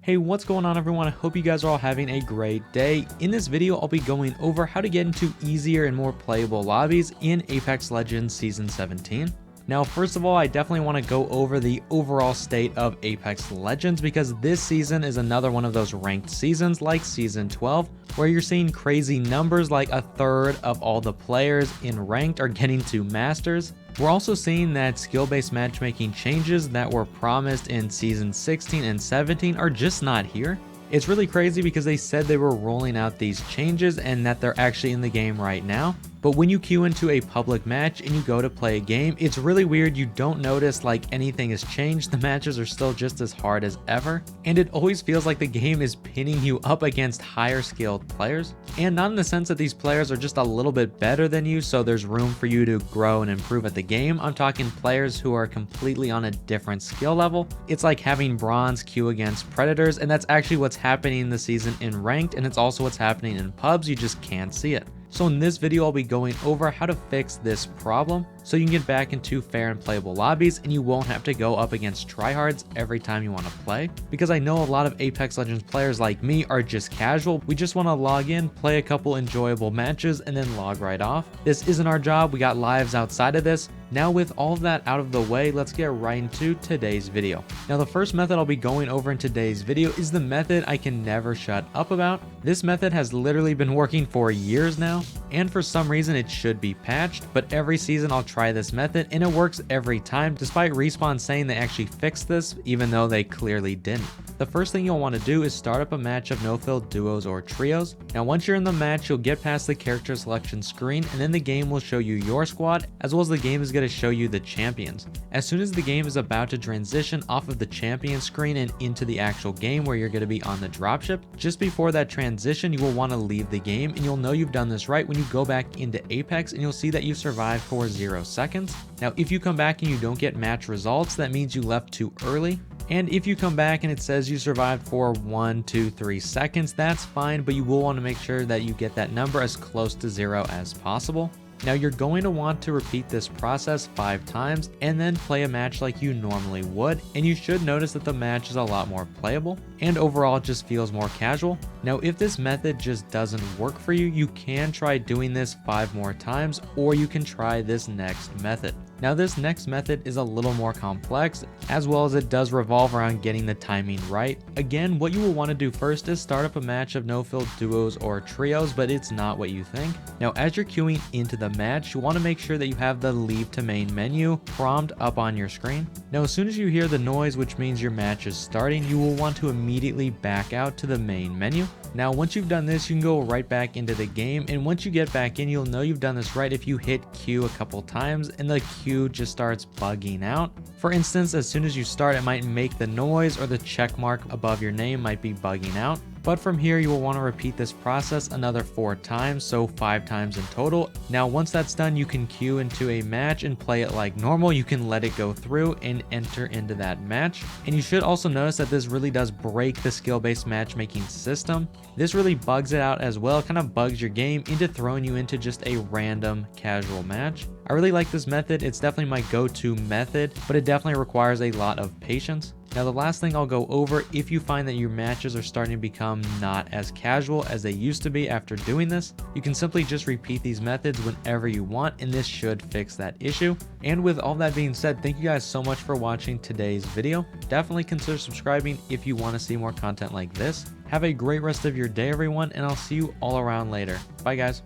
Hey, what's going on everyone? I hope you guys are all having a great day. In this video, I'll be going over how to get into easier and more playable lobbies in Apex Legends Season 17. Now, first of all, I definitely want to go over the overall state of Apex Legends because this season is another one of those ranked seasons like Season 12, where you're seeing crazy numbers like a third of all the players in ranked are getting to Masters. We're also seeing that skill-based matchmaking changes that were promised in Season 16 and 17 are just not here. It's really crazy because they said they were rolling out these changes and that they're actually in the game right now. But when you queue into a public match and you go to play a game, it's really weird. You don't notice like anything has changed. The matches are still just as hard as ever. And it always feels like the game is pinning you up against higher skilled players. And not in the sense that these players are just a little bit better than you, so there's room for you to grow and improve at the game. I'm talking players who are completely on a different skill level. It's like having bronze queue against predators, and that's actually what's happening this season in ranked, and it's also what's happening in pubs. You just can't see it. So in this video, I'll be going over how to fix this problem so you can get back into fair and playable lobbies and you won't have to go up against tryhards every time you want to play. Because I know a lot of Apex Legends players like me are just casual. We just want to log in, play a couple enjoyable matches, and then log right off. This isn't our job. We got lives outside of this. Now with all of that out of the way, let's get right into today's video. Now the first method I'll be going over in today's video is the method I can never shut up about. This method has literally been working for years now, and for some reason it should be patched, but every season I'll try this method and it works every time, despite Respawn saying they actually fixed this, even though they clearly didn't. The first thing you'll want to do is start up a match of no-fill duos or trios. Now once you're in the match, you'll get past the character selection screen and then the game will show you your squad, as well as the game is going to show you the champions. As soon as the game is about to transition off of the champion screen and into the actual game where you're going to be on the dropship, just before that transition you will want to leave the game, and you'll know you've done this right when you go back into Apex and you'll see that you survived for 0 seconds. Now if you come back and you don't get match results, that means you left too early. And if you come back and it says you survived for 1, 2, 3 seconds, that's fine, but you will want to make sure that you get that number as close to 0 as possible. Now you're going to want to repeat this process 5 times and then play a match like you normally would, and you should notice that the match is a lot more playable and overall it just feels more casual. Now if this method just doesn't work for you, you can try doing this 5 more times, or you can try this next method. Now this next method is a little more complex, as well as it does revolve around getting the timing right. Again, what you will want to do first is start up a match of no-fill duos or trios, but it's not what you think. Now as you're queuing into the match, you want to make sure that you have the leave to main menu prompt up on your screen. Now as soon as you hear the noise, which means your match is starting, you will want to immediately back out to the main menu. Now once you've done this, you can go right back into the game, and once you get back in, you'll know you've done this right if you hit Q a couple times and the queue just starts bugging out. For instance, as soon as you start, it might make the noise, or the check mark above your name might be bugging out. But from here, you will want to repeat this process another 4 times, so 5 times in total. Now once that's done, you can queue into a match and play it like normal. You can let it go through and enter into that match. And you should also notice that this really does break the skill-based matchmaking system. This really bugs it out as well. It kind of bugs your game into throwing you into just a random casual match. I really like this method. It's definitely my go-to method, but it definitely requires a lot of patience. Now the last thing I'll go over, if you find that your matches are starting to become not as casual as they used to be after doing this, you can simply just repeat these methods whenever you want, and this should fix that issue. And with all that being said, thank you guys so much for watching today's video. Definitely consider subscribing if you want to see more content like this. Have a great rest of your day everyone, and I'll see you all around later. Bye guys.